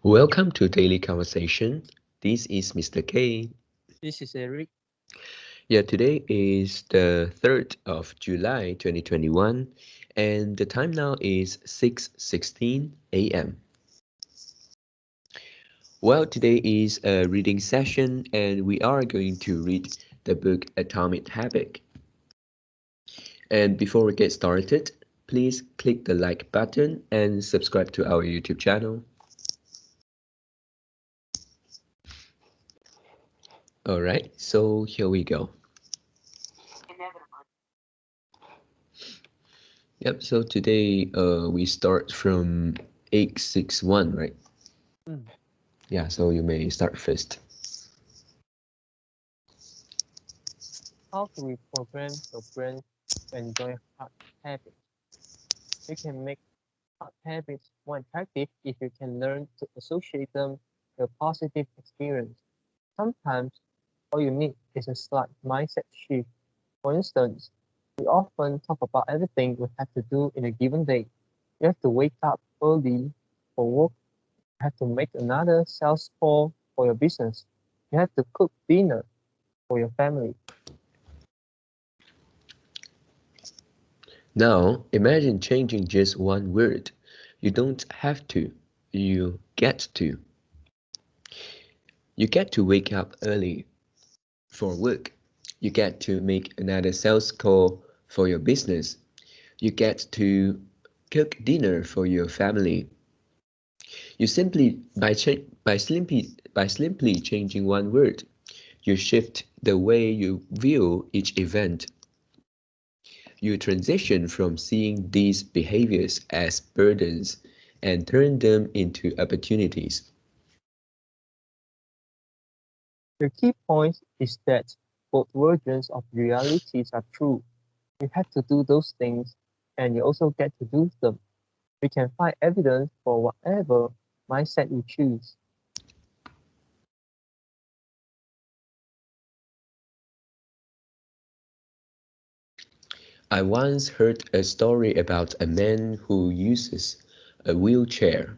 Welcome to Daily Conversation. This is Mr. K. This is Eric. Yeah, today is the 3rd of July 2021 and the time now is 6:16 a.m. Well, today is a reading session and we are going to read the book Atomic Habit. And before we get started, please click the like button and subscribe to our YouTube channel. Alright, so here we go. Yep, so today we start from 861, right? Yeah, so you may start first. How to reprogram your brain to enjoy hard habits? You can make hard habits more attractive if you can learn to associate them with a positive experience. Sometimes all you need is a slight mindset shift. For instance, we often talk about everything we have to do in a given day. You have to wake up early for work. You have to make another sales call for your business. You have to cook dinner for your family. Now, imagine changing just one word. You don't have to, you get to. You get to wake up early for work. You get to make another sales call for your business. You get to cook dinner for your family. You simply by simply changing one word, you shift the way you view each event. You transition from seeing these behaviors as burdens and turn them into opportunities. The key point is that both versions of realities are true. You have to do those things, and you also get to do them. We can find evidence for whatever mindset you choose. I once heard a story about a man who uses a wheelchair.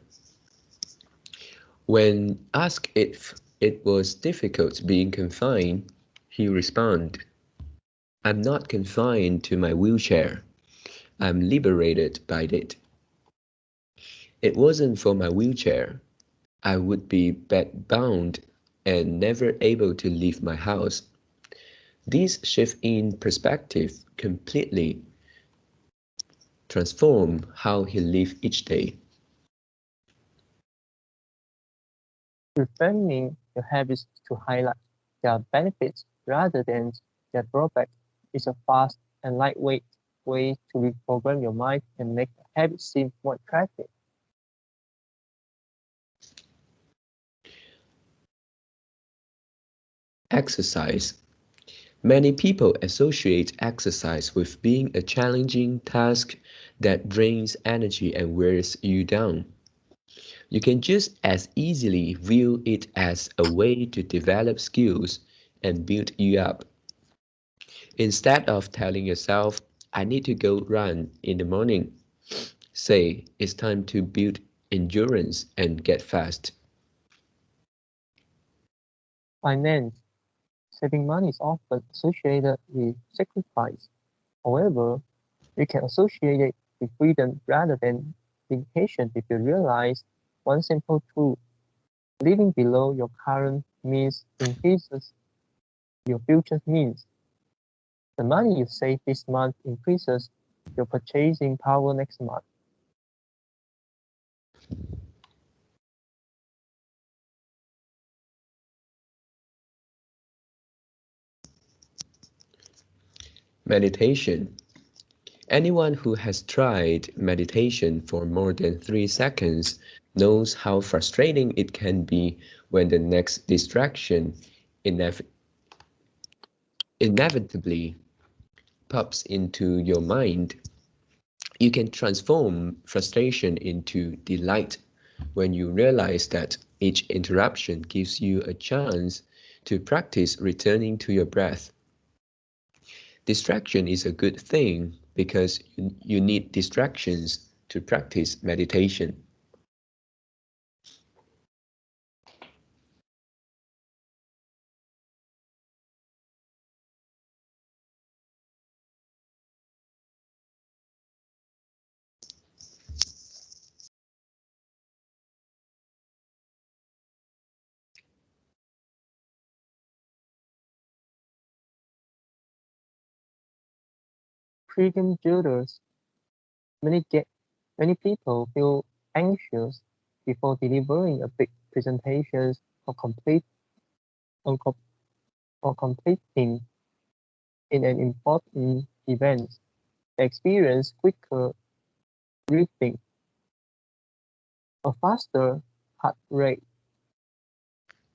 When asked if it was difficult being confined, he responded, "I'm not confined to my wheelchair. I'm liberated by it. It wasn't for my wheelchair. I would be bedbound and never able to leave my house." This shift in perspective completely transformed how he lived each day. Reframing your habits to highlight their benefits rather than their drawbacks is a fast and lightweight way to reprogram your mind and make a habit seem more attractive. Exercise. Many people associate exercise with being a challenging task that drains energy and wears you down. You can just as easily view it as a way to develop skills and build you up. Instead of telling yourself, "I need to go run in the morning," say, "It's time to build endurance and get fast." Finance. Saving money is often associated with sacrifice. However, you can associate it with freedom rather than being patient if you realize one simple truth. Living below your current means increases your future means. The money you save this month increases your purchasing power next month. Meditation. Anyone who has tried meditation for more than 3 seconds knows how frustrating it can be when the next distraction inev- inevitably pops into your mind. You can transform frustration into delight when you realize that each interruption gives you a chance to practice returning to your breath. Distraction is a good thing because you need distractions to practice meditation. Pre-game jitters. Many get many people feel anxious before delivering a big presentation or or, com- or completing in an important event. They experience quicker breathing, a faster heart rate,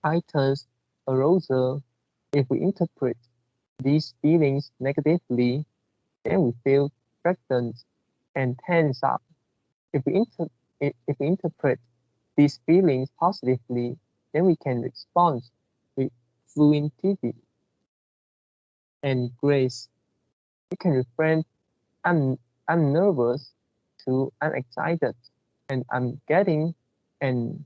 heightened arousal. If we interpret these feelings negatively, then we feel threatened and tense up. If we, inter- if we interpret these feelings positively, then we can respond with fluidity and grace. We can refrain I'm, I'm nervous to I'm excited and I'm getting and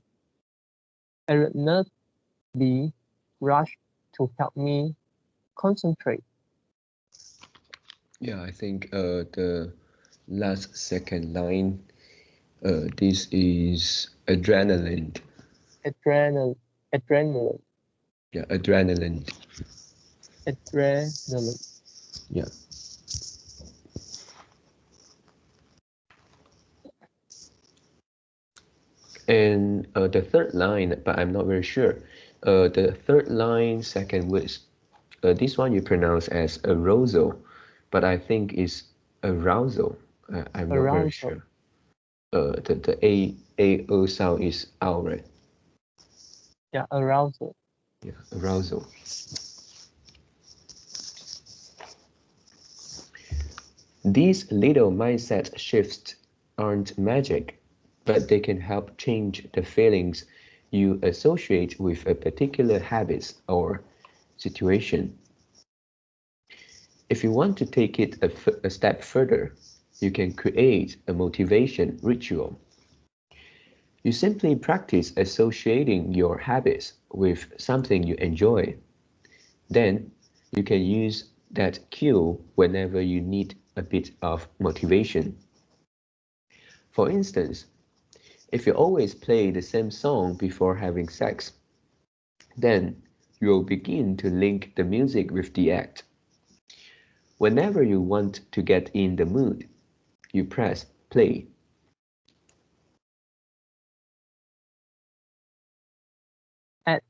be rushed to help me concentrate. Yeah, I think the last second line, this is adrenaline. Adrenaline, adrenaline, Yeah, adrenaline. adrenaline. Yeah. And the third line, but I'm not very sure. The third line, second words. This one you pronounce as arousal, but I think it's arousal. I'm not very Arousal. sure. The a o sound is out, right? Yeah, arousal. Yeah, arousal. These little mindset shifts aren't magic, but they can help change the feelings you associate with a particular habit or situation. If you want to take it a step further, you can create a motivation ritual. You simply practice associating your habits with something you enjoy. Then you can use that cue whenever you need a bit of motivation. For instance, if you always play the same song before having sex, then you'll begin to link the music with the act. Whenever you want to get in the mood, you press play. Ed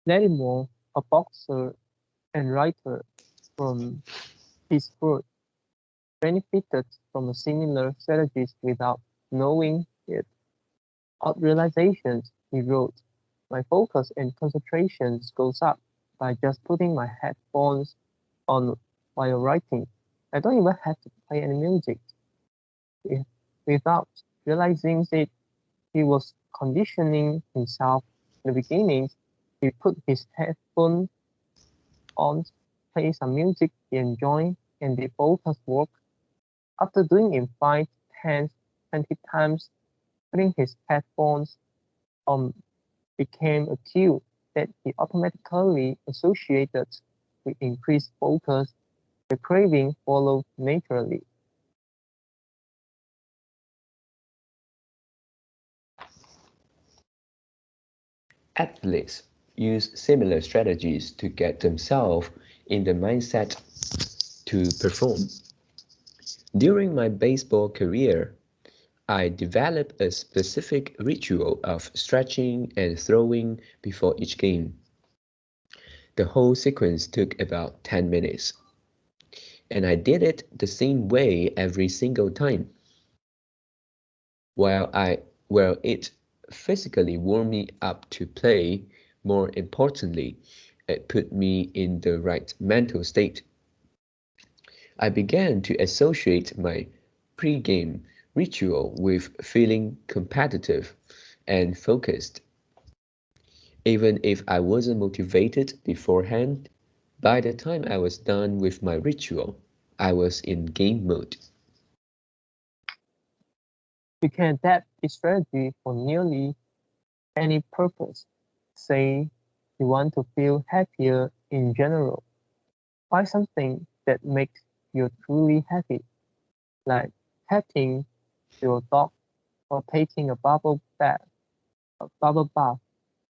Larimore, a boxer and writer from Pittsburgh, benefited from a similar strategies without knowing it. Out realizations, he wrote, my focus and concentration goes up by just putting my headphones on while writing. I don't even have to play any music. Without realizing it, he was conditioning himself. In the beginning, he put his headphones on, play some music he enjoyed, and did focus work. After doing it 5, 10, 20 times, putting his headphones on became a cue that he automatically associated with increased focus. The craving followed naturally. Athletes use similar strategies to get themselves in the mindset to perform. During my baseball career, I developed a specific ritual of stretching and throwing before each game. The whole sequence took about 10 minutes, and I did it the same way every single time. While I while it physically warmed me up to play, more importantly, it put me in the right mental state. I began to associate my pre-game ritual with feeling competitive and focused. Even if I wasn't motivated beforehand, by the time I was done with my ritual, I was in game mode. You can adapt this strategy for nearly any purpose. Say you want to feel happier in general. Find something that makes you truly happy, like petting your dog or taking a bubble bath,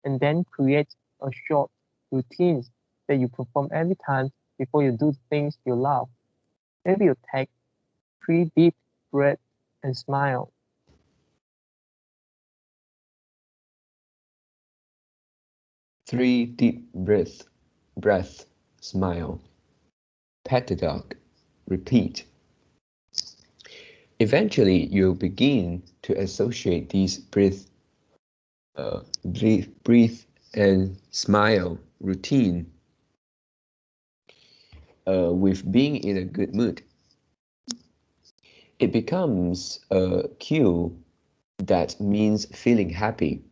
and then create a short routine that you perform every time before you do things you love. Maybe you take 3 deep breaths and smile. 3 deep breath, smile. Pet the dog. Repeat. Eventually, you'll begin to associate these breathe and smile routine with being in a good mood. It becomes a cue that means feeling happy.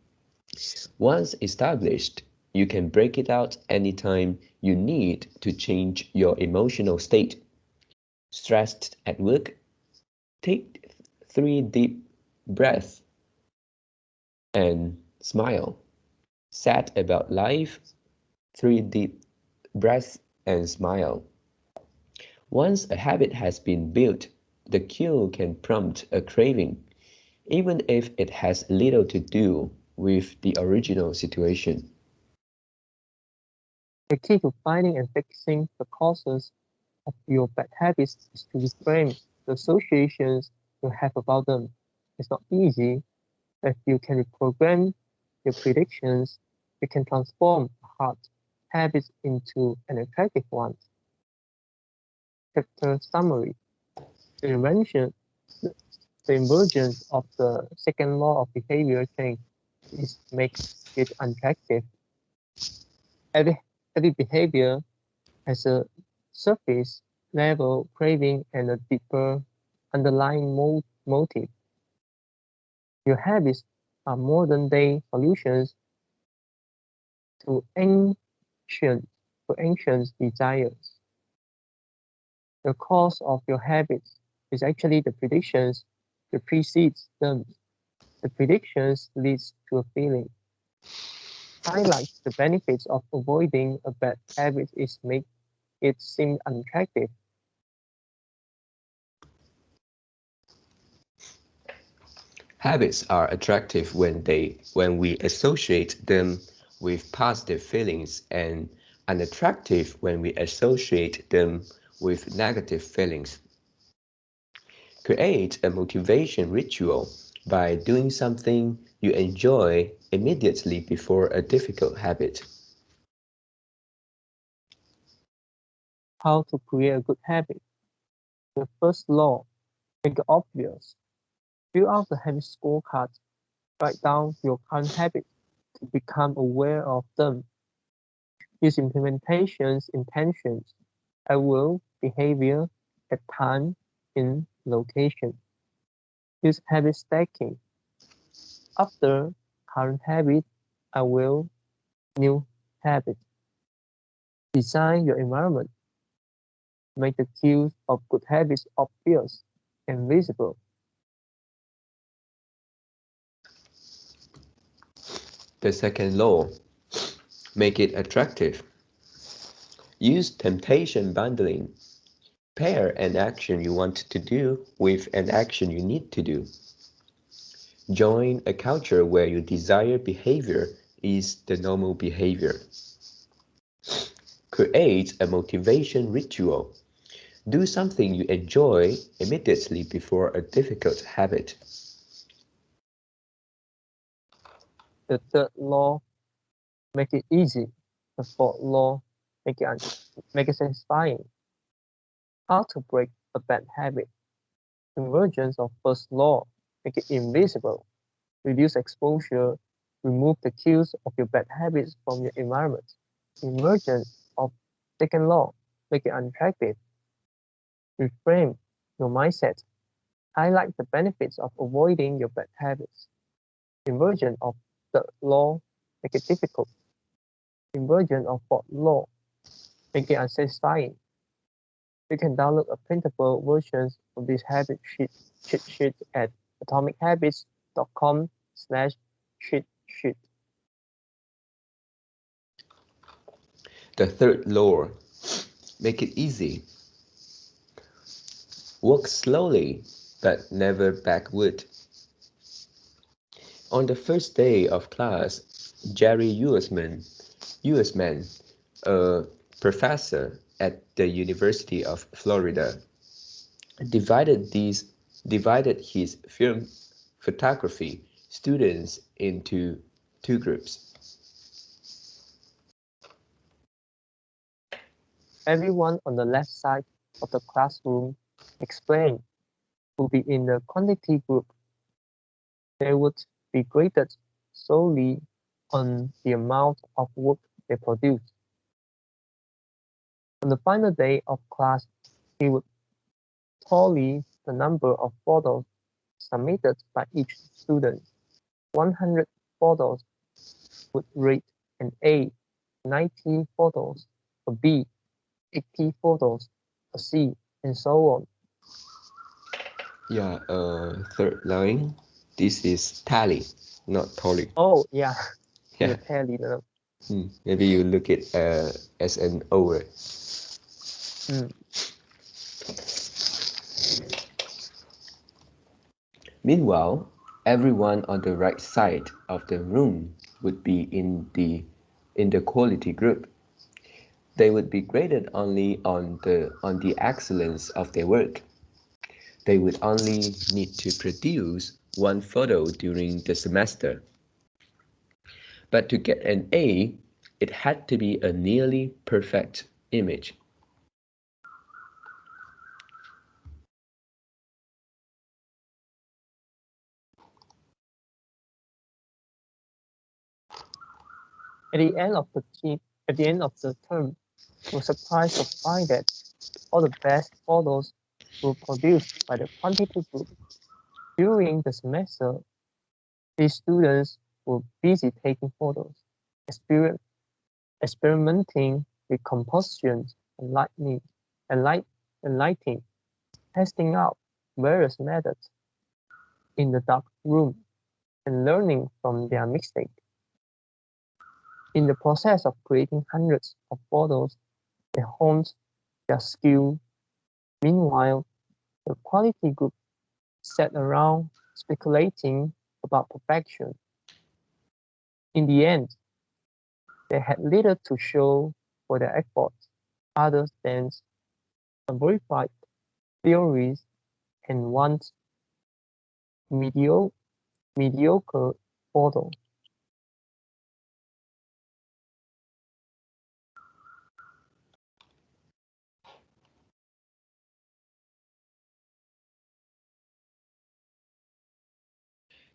Once established, you can break it out anytime you need to change your emotional state. Stressed at work? Take 3 deep breaths and smile. Sad about life? 3 deep breaths and smile. Once a habit has been built, the cue can prompt a craving, even if it has little to do with the original situation. The key to finding and fixing the causes of your bad habits is to reframe the associations you have about them. It's not easy, but if you can reprogram your predictions, you can transform a hard habit into an attractive one. Chapter summary. The invention, the the emergence of the second law of behavior change is makes it attractive. Every, every behavior has a surface level craving and a deeper underlying motive. Your habits are modern day solutions to ancient desires. The cause of your habits is actually the predictions that precedes them. The predictions leads to a feeling. Highlights the benefits of avoiding a bad habit is make it seem unattractive. Habits are attractive when we associate them with positive feelings and unattractive when we associate them with negative feelings. Create a motivation ritual by doing something you enjoy immediately before a difficult habit. How to create a good habit. The first law, make it obvious. Fill out the habit scorecard. Write down your current habits to become aware of them. Use implementations intentions. I will behavior at time in location. Use habit stacking. After current habit, I will new habit. Design your environment. Make the cues of good habits obvious and visible. The second law, make it attractive. Use temptation bundling. Pair an action you want to do with an action you need to do. Join a culture where your desired behavior is the normal behavior. Create a motivation ritual. Do something you enjoy immediately before a difficult habit. The third law, make it easy. The fourth law, make it satisfying. How to break a bad habit. Convergence of first law, make it invisible. Reduce exposure. Remove the cues of your bad habits from your environment. Emergence of second law, make it attractive. Reframe your mindset. Highlight the benefits of avoiding your bad habits. Inversion of third law, make it difficult. Inversion of fourth law, make it unsatisfying. You can download a printable version of this cheat sheet at atomic.com/cheat sheet. The third law, make it easy. Walk slowly, but never backward. On the first day of class, Jerry Uesman, a professor at the University of Florida, divided his film photography students into two groups. Everyone on the left side of the classroom explained would be in the quantity group. They would be graded solely on the amount of work they produced. On the final day of class, he would tally the number of photos submitted by each student. 100 photos would rate an A, 90 photos a B, 80 photos a C, and so on. Yeah, third line. This is tally, not tally. Oh, yeah, the Yeah, tally. maybe you look it as an over. Mm. Meanwhile, everyone on the right side of the room would be in the quality group. They would be graded only on the excellence of their work. They would only need to produce one photo during the semester. But to get an A, it had to be a nearly perfect image. At the end of the term, we're surprised to find that all the best photos were produced by the quantity group. During the semester, these students were busy taking photos, exper- experimenting with composition and and light and lighting, testing out various methods in the dark room, and learning from their mistakes. In the process of creating hundreds of photos, they honed their skill. Meanwhile, the quality group sat around speculating about perfection. In the end, they had little to show for their efforts other than unverified theories and one medio- mediocre photo.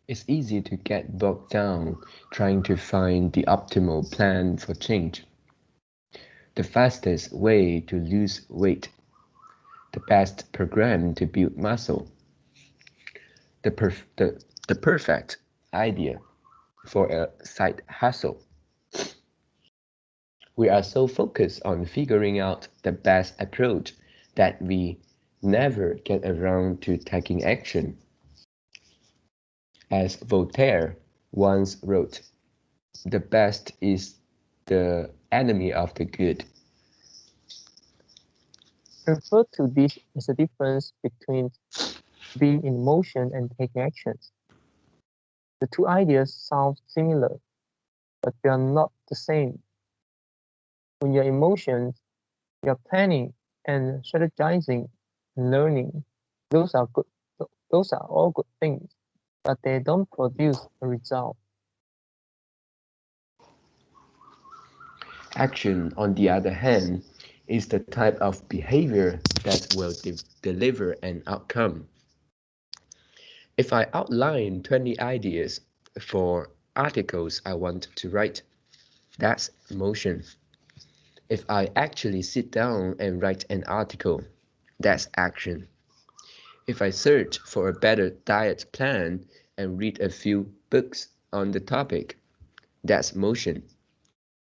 It's easy to get bogged down trying to find the optimal plan for change, the fastest way to lose weight, the best program to build muscle, the, perf- the, the perfect idea for a side hustle. We are so focused on figuring out the best approach that we never get around to taking action. As Voltaire once wrote, the best is the enemy of the good. Refer to this as the difference between being in motion and taking actions. The two ideas sound similar, but they are not the same. When you're in motion, you're planning and strategizing and learning. Those are good. Those are all good things, but they don't produce a result. Action, on the other hand, is the type of behavior that will deliver an outcome. If I outline 20 ideas for articles I want to write, that's motion. If I actually sit down and write an article, that's action. If I search for a better diet plan and read a few books on the topic, that's motion.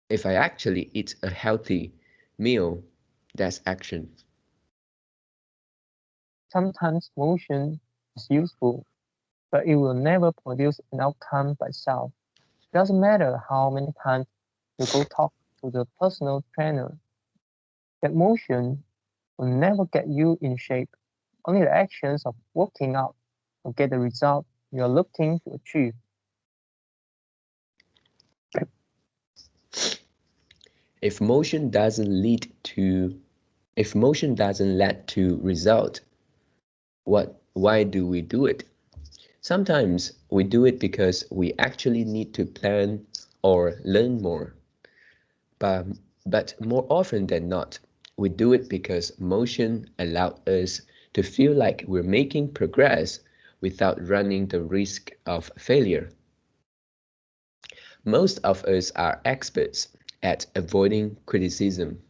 If I actually eat a healthy meal, that's action. Sometimes motion is useful, but it will never produce an outcome by itself. It doesn't matter how many times you go talk to the personal trainer. That motion will never get you in shape. Only the actions of working out will get the result you're looking to achieve. If motion doesn't lead to if motion doesn't lead to result, Why do we do it? Sometimes we do it because we actually need to plan or learn more. But, but more often than not, we do it because motion allows us to feel like we're making progress without running the risk of failure. Most of us are experts at avoiding criticism.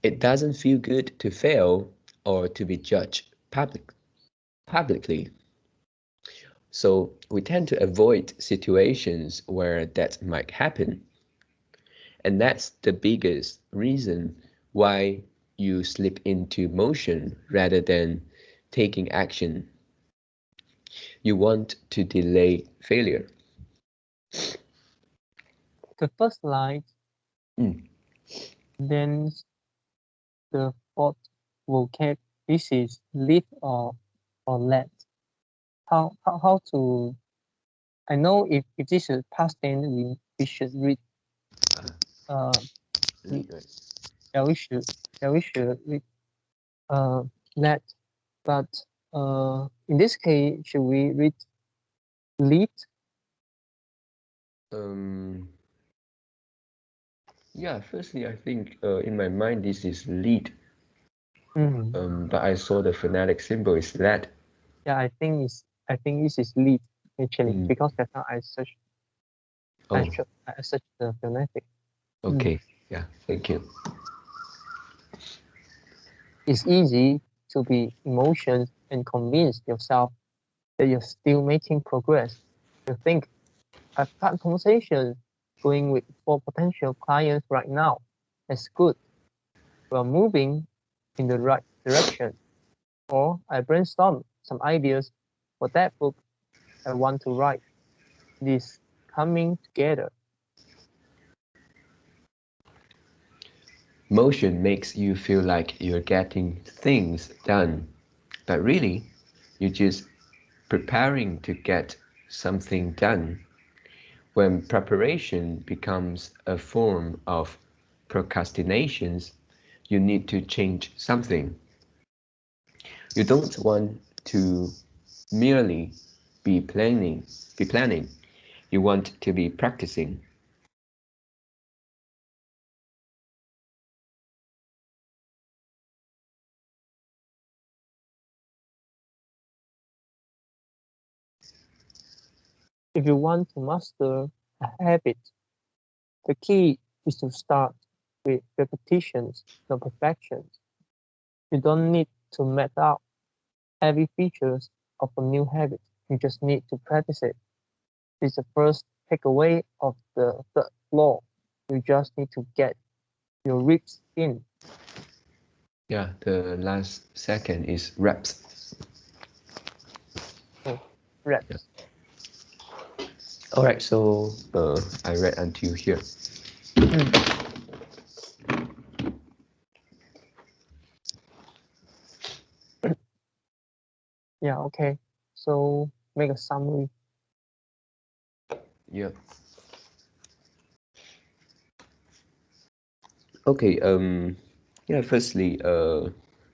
It doesn't feel good to fail or to be judged publicly. So we tend to avoid situations where that might happen. And that's the biggest reason why you slip into motion rather than taking action. You want to delay failure. The first line, Mm. then the fourth vocab. This is lead or let. How to? I know if this is past tense, we should read. Uh, we, Lead, right? yeah, we should read. Uh, let. But in this case, should we read lead? Um, yeah, firstly, I think in my mind this is lead, Mm. but I saw the phonetic symbol is lead. Yeah, I think this is lead actually Mm. because that's how Oh, I search the phonetic. Mm. okay. Yeah, thank you. It's easy to be emotions and convince yourself that you're still making progress. You think I've got conversation going with 4 potential clients right now. That's good. We're moving in the right direction. Or I brainstorm some ideas for that book I want to write. This coming together. Motion makes you feel like you're getting things done, but really, you're just preparing to get something done. When preparation becomes a form of procrastinations, you need to change something. You don't want to merely be planning. You want to be practicing. If you want to master a habit, the key is to start with repetitions, not perfections. You don't need to map out every features of a new habit. You just need to practice it. It's the first takeaway of the third law. You just need to get your reps in. Yeah, the last second is reps. Oh, Yeah. reps. All right, so I read until here. Mm. Yeah, okay. So make a summary. Yeah. Okay. Yeah. Firstly,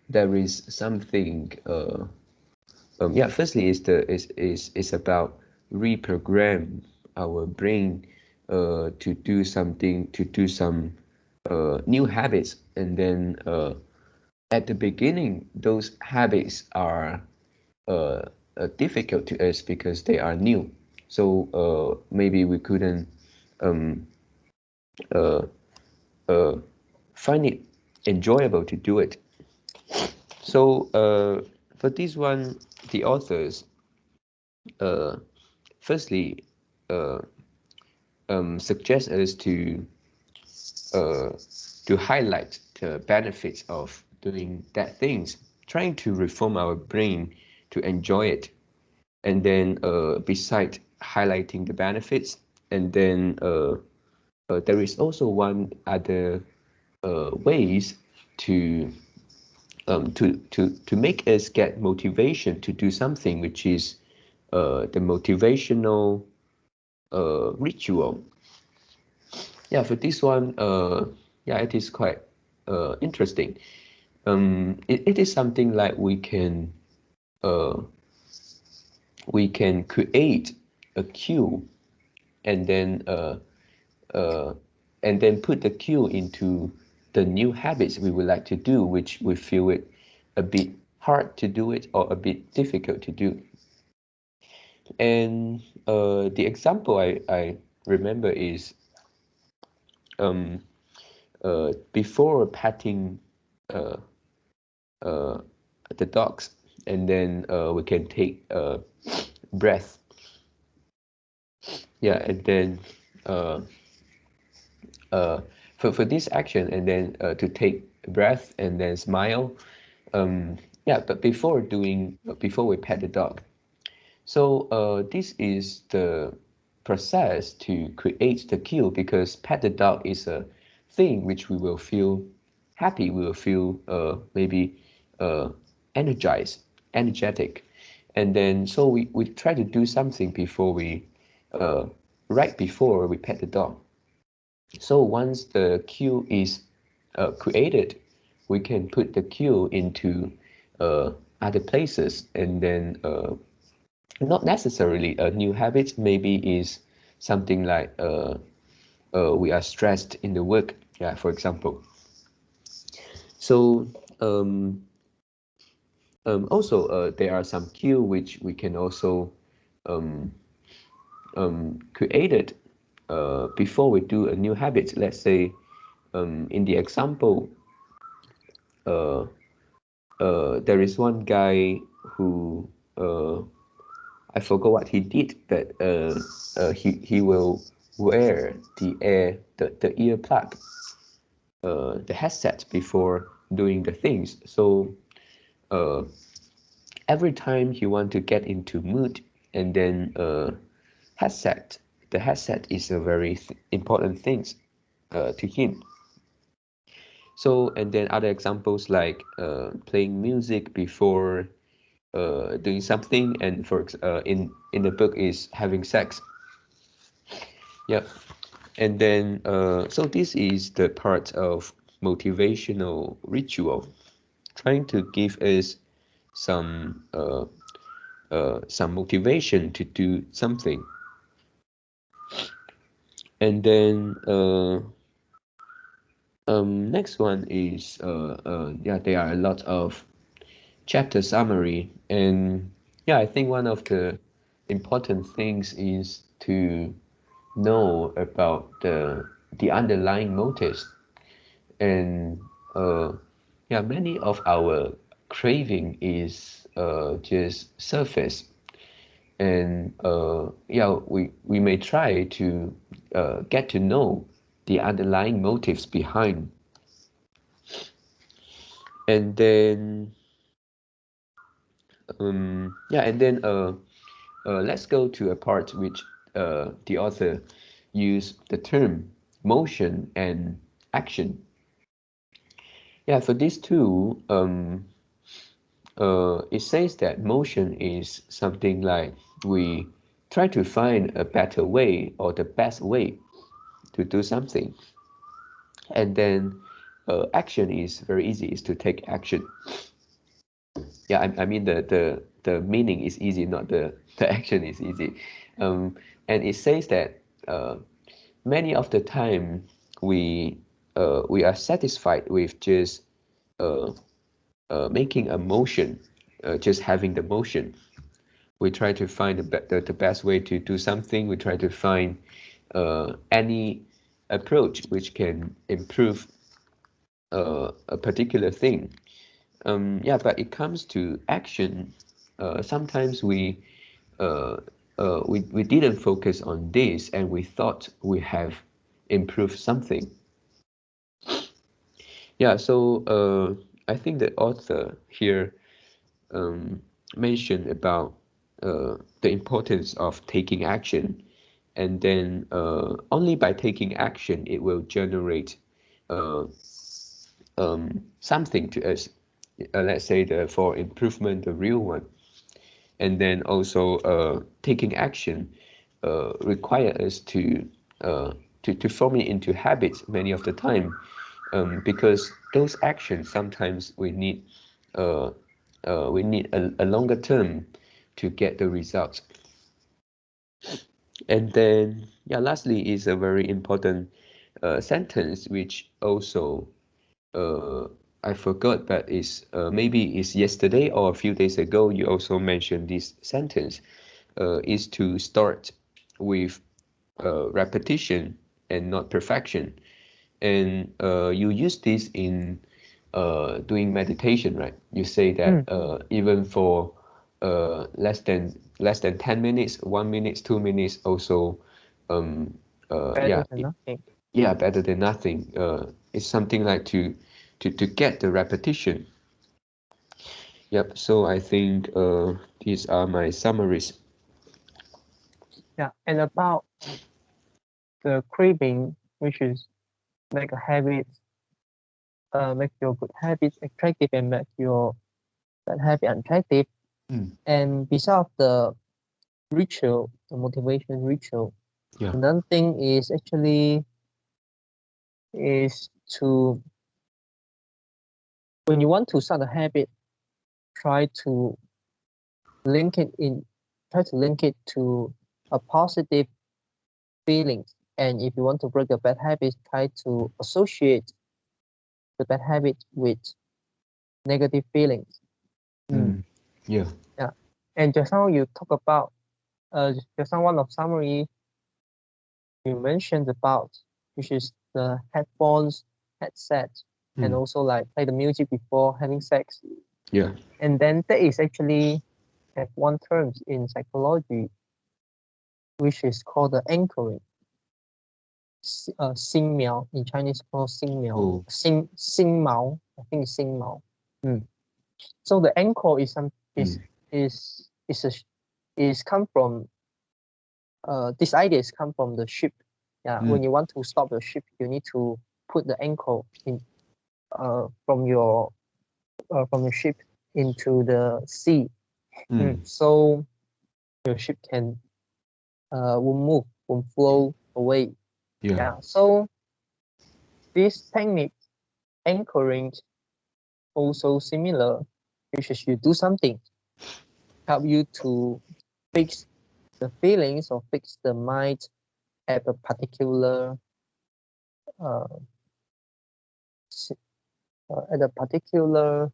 there is something. Yeah. Firstly, is about reprogram our brain, to do something, to do some, new habits, and then at the beginning, those habits are uh, difficult to us because they are new. So maybe we couldn't um, uh, uh, find it enjoyable to do it. So for this one, the authors uh, firstly uh, suggest us uh, to highlight the benefits of doing that things, trying to reform our brain to enjoy it, and then beside highlighting the benefits, and then there is also one other ways to to make us get motivation to do something, which is the motivational ritual. Yeah, for this one, yeah, it is quite interesting. It is something like uh, we can create a cue and then uh, and then put the cue into the new habits we would like to do, which we feel it a bit hard to do it or a bit difficult to do. And the example I remember is um, before patting uh, uh, the dogs, and then we can take a breath. Yeah, and then uh, uh, for this action, and then to take a breath and then smile. Yeah, but before we pet the dog. So this is the process to create the cue, because pet the dog is a thing which we will feel happy, we will feel maybe uh, energized, energetic. And then so we try to do something before uh, right before we pet the dog. So once the cue is created, we can put the cue into other places, and then not necessarily a new habit, maybe is something like we are stressed in the work, yeah, for example. So also there are some cue which we can also um, created before we do a new habit. Let's say in the example, uh, there is one guy who I forgot what he did, but he will wear the ear plug, the headset before doing the things. So uh, every time he want to get into mood, and then headset, the headset is a very important thing to him. So and then other examples like playing music before doing something, and in the book is having sex. Yep. And then so this is the part of motivational ritual, trying to give us some some motivation to do something. And then next one is yeah, there are a lot of chapter summary. And yeah, I think one of the important things is to know about the underlying motives. And yeah, many of our craving is just surface. And yeah, we may try to get to know the underlying motives behind. And then yeah, and then let's go to a part which the author used the term motion and action. Yeah, for these two, it says that motion is something like we try to find a better way or the best way to do something. And then action is very easy, is to take action. Yeah, I mean the meaning is easy, not the action is easy. And it says that many of the time we we are satisfied with just uh, making a motion, just having the motion. We try to find the best way to do something. We try to find any approach which can improve a particular thing. Yeah, but it comes to action. Sometimes uh, we didn't focus on this, and we thought we have improved something. Yeah, so I think the author here um, mentioned about the importance of taking action, and then only by taking action it will generate uh, something to us. Let's say for improvement, the real one. And then also taking action require us to form it into habits many of the time. because those actions sometimes uh, we need a longer term to get the results. And then, yeah, lastly is a very important sentence which also uh, I forgot, but is maybe it's yesterday or a few days ago. You also mentioned this sentence is to start with repetition and not perfection. And you use this in doing meditation, right? You say that even for less than 10 minutes, 1 minute, 2 minutes, also Better yeah, than nothing. yeah, better than nothing. It's something like to get the repetition. Yep. So I think these are my summaries. Yeah, and about the craving, which is make a habit, make your good habits attractive and make your bad habit unattractive. Mm. And besides the ritual, the motivation ritual, Yeah. another thing is actually is to when you want to start a habit, try to link it in, try to link it to a positive feelings. And if you want to break a bad habit, try to associate the bad habit with negative feelings. Mm. Yeah. Yeah. And just now you talk about just now one of summary you mentioned about, which is the headphones, headset, and Mm. also like play the music before having sex. Yeah. And then there is actually have one term in psychology which is called the anchoring. 心苗 in Chinese called 心苗, Oh. 心毛, I think it's 心毛. So the anchor is some Mm. is a is come from this idea is come from the ship. Yeah, Mm. when you want to stop your ship, you need to put the anchor in from your ship into the sea. Mm. So your ship can will move, will flow away. Yeah. Yeah. So this technique anchoring also similar, which is you do something help you to fix the feelings or fix the mind at a particular uh, at a particular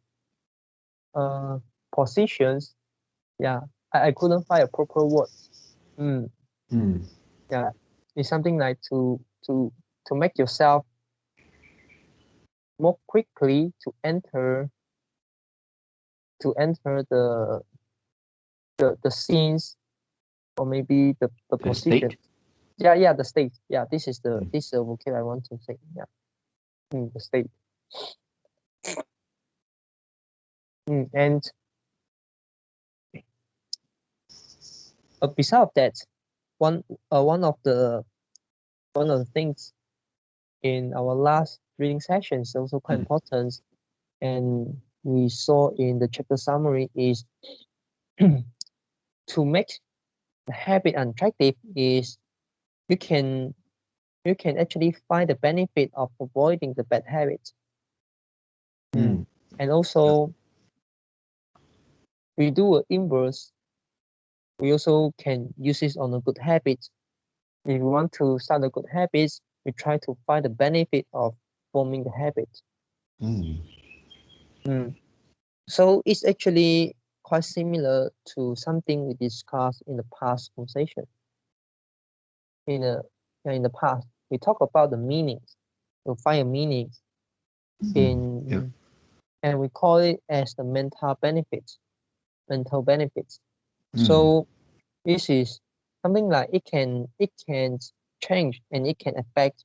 uh, positions. Yeah, I couldn't find a proper word. Mm, Mm. yeah, it's something like to make yourself more quickly to enter the scenes or maybe the The position. state. Yeah, the state. Yeah, Mm. this is the vocabulary I want to say. Yeah, the state. And besides that, one one of the things in our last reading session is also quite Mm. important, and we saw in the chapter summary is to make the habit attractive is you can you can actually find the benefit of avoiding the bad habits. Mm. And Yeah. also we do an inverse. We also can use this on a good habit. If we want to start a good habit, we try to find the benefit of forming the habit. Mm. Mm. So it's actually quite similar to something we discussed in the past conversation. In the past, we talk about the meanings. We find a meaning Mm. Yeah. in, and we call it as the mental benefits. Mental benefits. Mm. So this is something like it can change and it can affect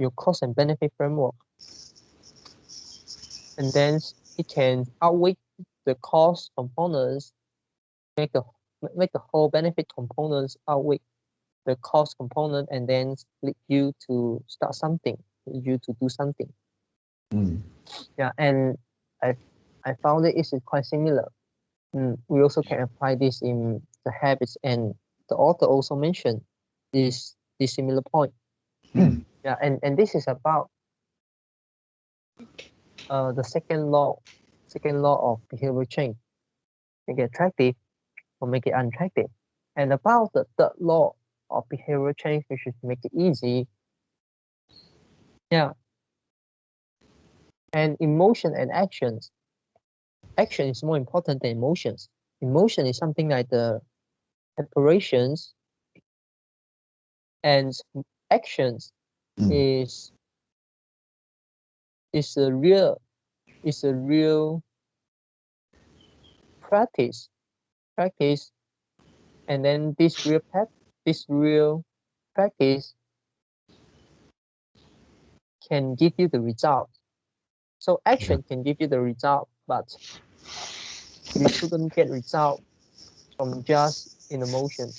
your cost and benefit framework, and then it can outweigh the cost components, make the make the whole benefit components outweigh the cost component, and then lead you to start something, lead you to do something. Mm. Yeah, and I I found it is quite similar. We also can apply this in the habits, and the author also mentioned this similar point. Mm. Yeah, and this is about the second law of behavior change, make it attractive or make it unattractive. And about the third law of behavior change, which is make it easy. Yeah. And emotion and actions. Action is more important than emotions. Emotion is something like the operations, and actions Mm. is is a real is a real practice, and then this real practice can give you the result. So Yeah. action can give you the result, but you shouldn't get result from just in emotion.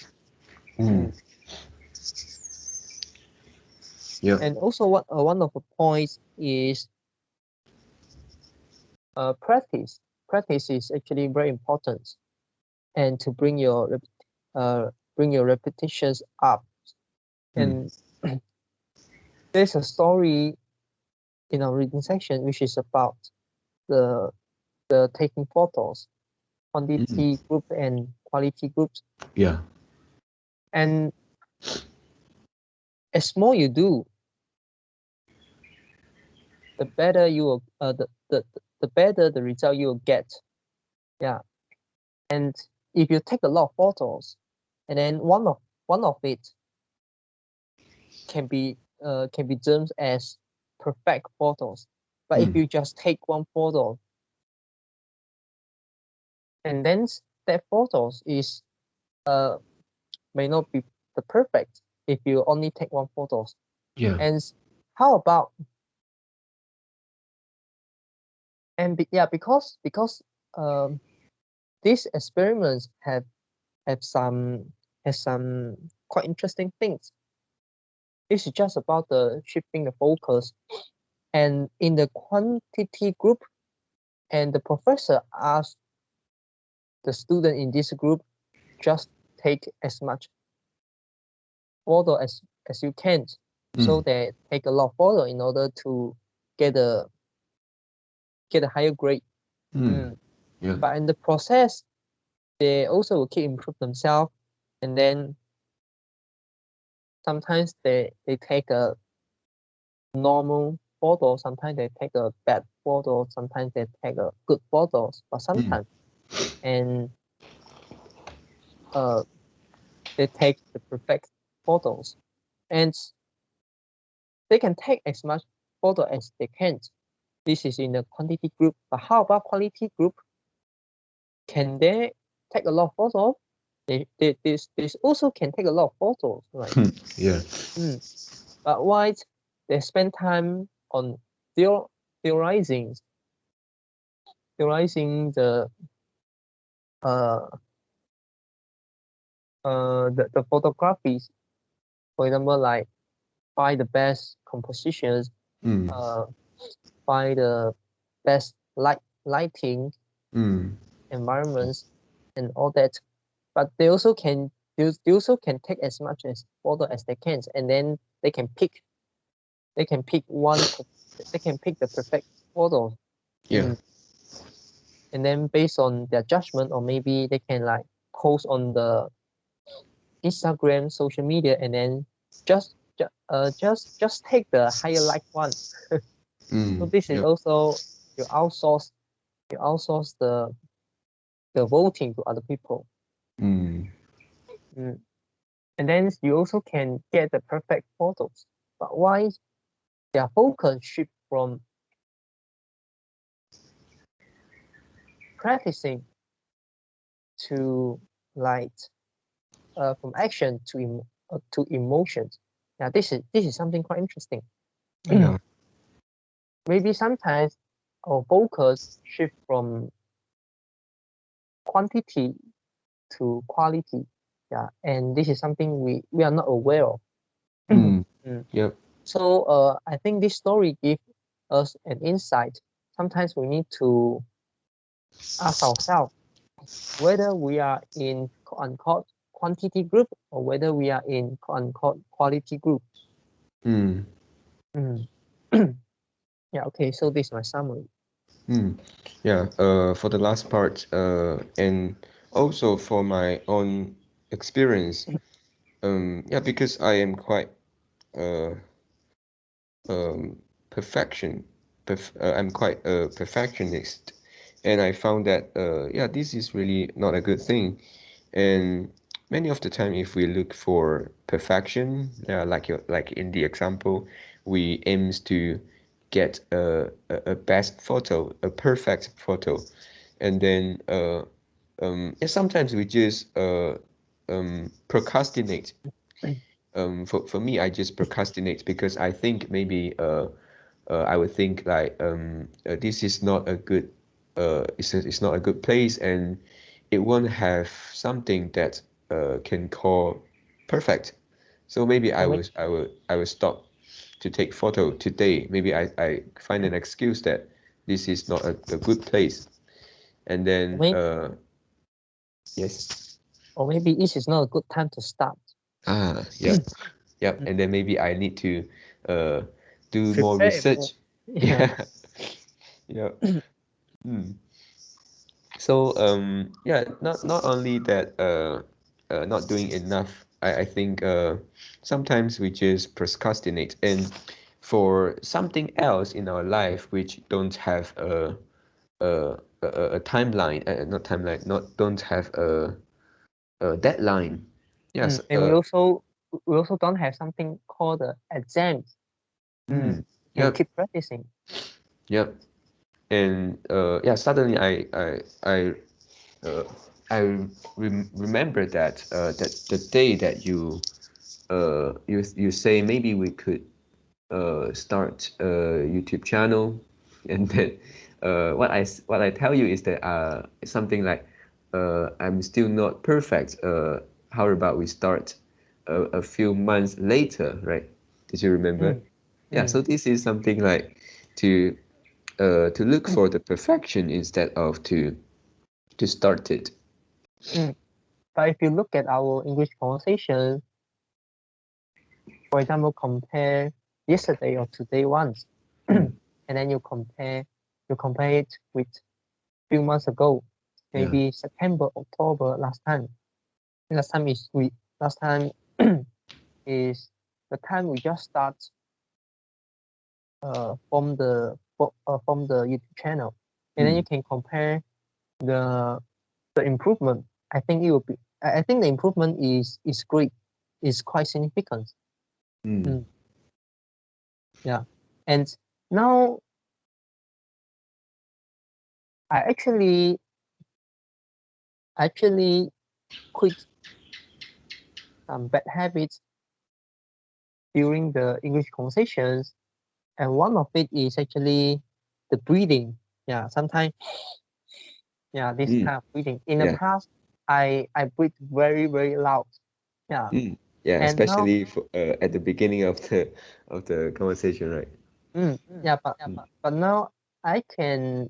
Mm. Mm. Yeah. And also, one of the points is practice. Practice is actually very important, and to bring your repetitions up. Mm. And there's a story in our reading section which is about the taking photos, Mm. quantity group and quality groups. Yeah. And as more you do, the better you will the better the result you will get. Yeah. And if you take a lot of photos, and then one of it can be termed as perfect photos. But if Mm. you just take one photo, and then that photos is uh may not be the perfect if you only take one photos. Yeah. And how about yeah, because um these experiments have some has some quite interesting things. This is just about the shifting the focus. And in the quantity group, and the professor asked the student in this group just take as much photo as you can. So Mm. they take a lot of photo in order to get a get a higher grade. Mm. Mm. Yeah. But in the process, they also will keep improve themselves. And then sometimes they take a normal photo, sometimes they take a bad photo, sometimes they take a good photos, but Mm. sometimes and uh they take the perfect photos. And they can take as much photo as they can. This is in the quantity group. But how about quality group? Can they take a lot of photos? They also can take a lot of photos, right? Yeah. Mm. But why they spend time on theo- theorizing theorizing uh the photographies, for example, like find the best compositions, Mm. uh find the best lighting Mm. environments and all that. But they also can take as much as photo as they can, and then they can pick they can pick the perfect photo. Yeah. Mm. And then based on their judgment, or maybe they can like post on the Instagram social media, and then just take the higher like one. So Mm. this is Yep. also you outsource you outsource the voting to other people. Mm. Mm. And then you also can get the perfect photos. But why their focus shift from practicing to like from action to emotions? Now this is something quite interesting. Yeah. Maybe sometimes our focus shift from quantity to quality. Yeah, and this is something we are not aware of. Mm. Mm. Yep. So I think this story gives us an insight. Sometimes we need to ask ourselves whether we are in unquote quantity group, or whether we are in unquote quality group. Mm. Mm. Yeah, okay, so this is my summary. Yeah, for the last part, and also for my own experience, yeah, because I am quite uh, um, perfection, I'm quite a perfectionist, and I found that yeah, this is really not a good thing. And many of the time, if we look for perfection, like in the example, we aims to get a best photo, a perfect photo, and then yeah, sometimes we just procrastinate. For me, I just procrastinate because I think maybe I would think like this is not a good it's not a good place, and it won't have something that can call perfect. So maybe or maybe, I will stop to take photo today. Maybe I find an excuse that this is not a good place, and or then maybe, yes. or maybe this is not a good time to start. Yep, yep. Mm, And then maybe I need to uh do more prepare more. research. Yeah. Yeah. Yeah. Hmm. So yeah, not only that not doing enough, I think sometimes we just procrastinate, and for something else in our life which don't have a timeline, not timeline, not don't have a deadline. Yes. And we also don't have something called the exams. Mm, Can yep, keep practicing. yep. And yeah, suddenly uh, I remember that that the day that you say maybe we could start a YouTube channel, and then what I tell you is that something like I'm still not perfect. How about we start a few months later, right? Did you remember? Mm, Yeah. mm, So this is something like to to look for the perfection instead of to start it. mm. But if you look at our English conversation, for example, compare yesterday or today once, Mm, and then you compare it with few months ago, yeah. maybe September, October last time. Last time is we last time is the time we just start from the YouTube channel, and then you Mm, can compare the improvement. I think it will be. I think the improvement is great, is quite significant. mm, Mm, yeah, and now I actually quit some bad habits during the English conversations, and one of it is actually the breathing. Yeah, sometimes yeah, this mm, kind of breathing. In the yeah. past, I breathe very loud. Yeah, Mm, yeah. and now Especially for, at the beginning of the conversation, right? yeah, Mm, but now I can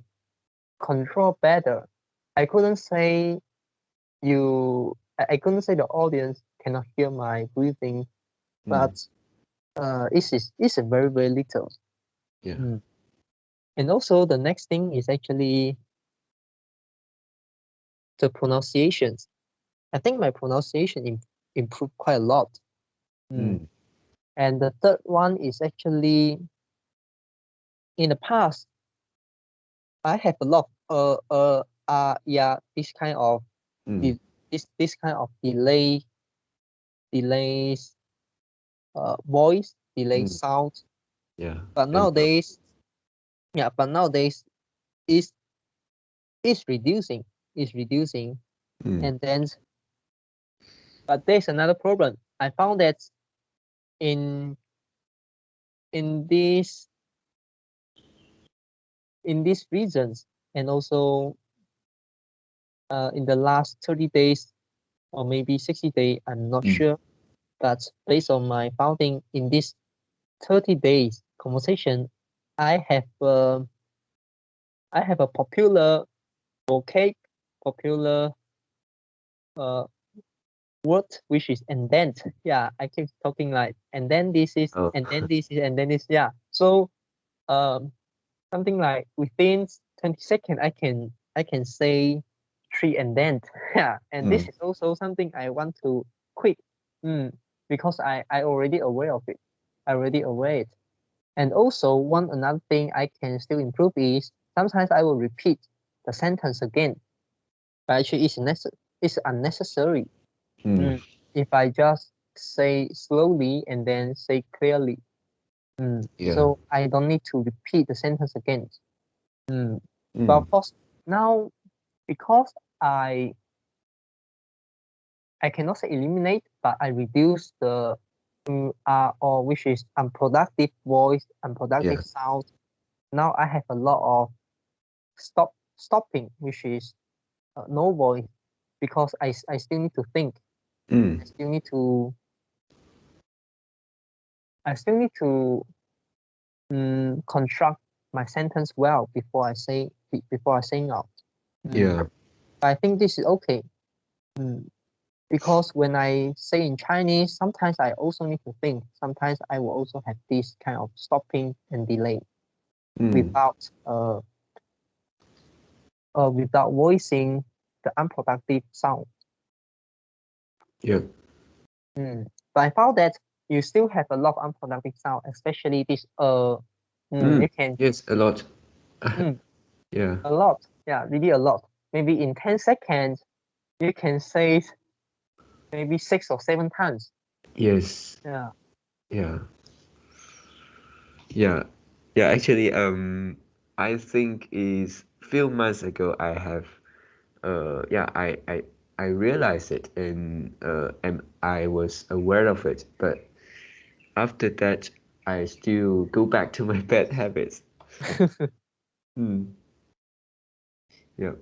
control better. I couldn't say I couldn't say the audience cannot hear my breathing, mm, but it's a very little. yeah. Mm. And also the next thing is actually the pronunciations. I think my pronunciation improved quite a lot. Mm. Mm, And the third one is actually in the past I have a lot yeah, this kind of mm, de- this kind of delays voice delay mm, sound. yeah. But And nowadays, yeah, but nowadays is is reducing, is reducing. mm, And then, but there's another problem. I found that in in these in these regions, and also in the last 30 days or maybe 60 days, I'm not mm, sure. But based on my finding in this 30 days conversation, I have uh, I have a vocab, popular uh, word which is and then. Yeah, I keep talking like and then this is oh, and then this is and then this. Yeah. So um something like within 20 seconds I can say three and then yeah, and this Mm. is also something I want to quit. Because I already aware of it. I already aware it. And also one another thing I can still improve is sometimes I will repeat the sentence again, but actually it's unnecessary. Mm. Mm. If I just say slowly and then say clearly. Yeah. So I don't need to repeat the sentence again. But Mm. of course, now because I I cannot say eliminate, but I reduce the or which is unproductive voice, Yeah. unproductive sound. Now I have a lot of stopping, which is no voice, because I still need to think. Mm. I still need to I still need to construct my sentence well before I saying out. Mm. Yeah. But I think this is okay. Mm. Because when I say in Chinese, sometimes I also need to think. Sometimes I will also have this kind of stopping and delay Mm. without without voicing the unproductive sound. Yeah. But I found that you still have a lot of unproductive sound, especially this Mm. you can Yes, a lot. mm, Yeah. a lot, yeah, really a lot. Maybe in 10 seconds you can say maybe 6 or 7 times. Yes. Yeah. Yeah. Yeah. Yeah, actually, I think is few months ago I have yeah, I realized it and I was aware of it, but after that I still go back to my bad habits. Mm. Yeah.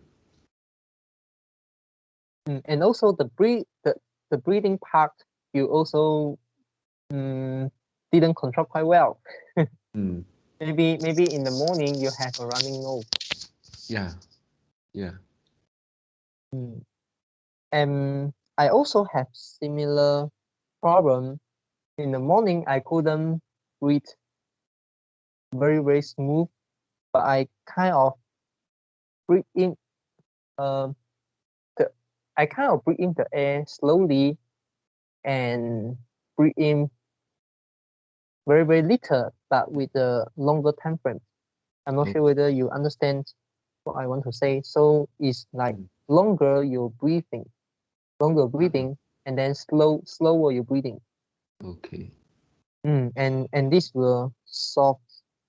And also the breathing part you also didn't control quite well. Mm. Maybe in the morning you have a running nose. Yeah. Yeah. Mm. And I also have similar problem. In the morning I couldn't breathe very smooth, but I kind of breathe in um the I kind of breathe in the air slowly and breathe in very little, but with a longer time frame. I'm not Oh. sure whether you understand what I want to say. So it's like Mm. longer your longer Uh-huh. breathing, and then slower your breathing. Okay. And this will solve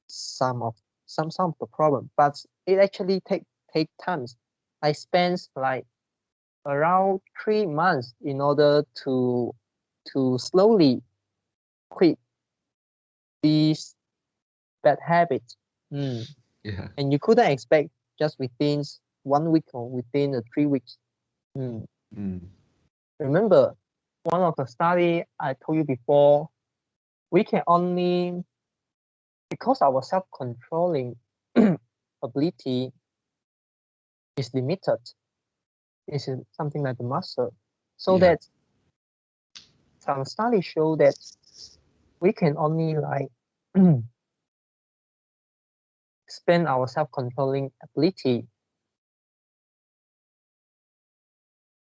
some of some of the problem, but it actually take times. I spent like around 3 months in order to slowly quit these bad habits. Mm. Yeah. And you couldn't expect just within 1 week or within 3 weeks. Mm. Mm. Remember, one of the study I told you before, we can only because our self-controlling ability is limited. It's something like the muscle. So Yeah. that some studies show that we can only like spend our self-controlling ability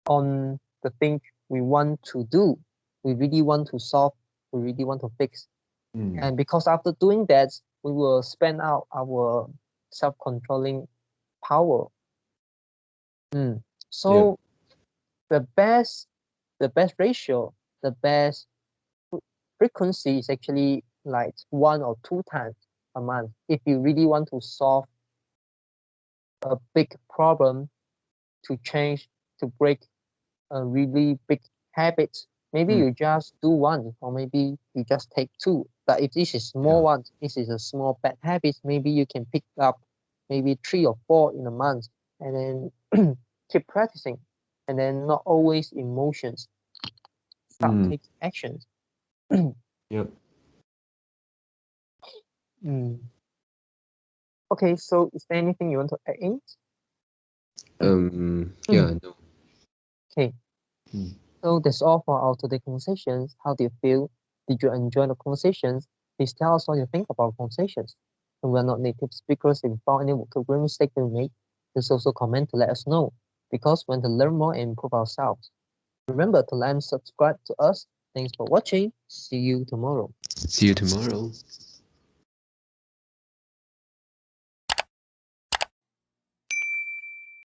on the thing we want to do, we really want to solve, we really want to fix. Mm. And because after doing that, we will spend out our self-controlling power. Mm. Yeah. So the best the best ratio, the best frequency is actually like 1 or 2 times a month. If you really want to solve a big problem, to change, to break a really big habit, maybe Mm. you just do one, or maybe you just take two. But if this is small Yeah. one, this is a small bad habit, maybe you can pick up maybe 3 or 4 in a month, and then keep practicing, and then not always emotions, start Mm. taking actions. Yeah. Mm. Okay, so is there anything you want to add in? Yeah, no. Okay, Mm. so that's all for our today conversations. How do you feel? Did you enjoy the conversations? Please tell us what you think about conversations. And we're not native speakers. If you found any vocabulary mistake we made, please also comment to let us know, because we want to learn more and improve ourselves. Remember to like and subscribe to us. Thanks for watching. See you tomorrow. See you tomorrow.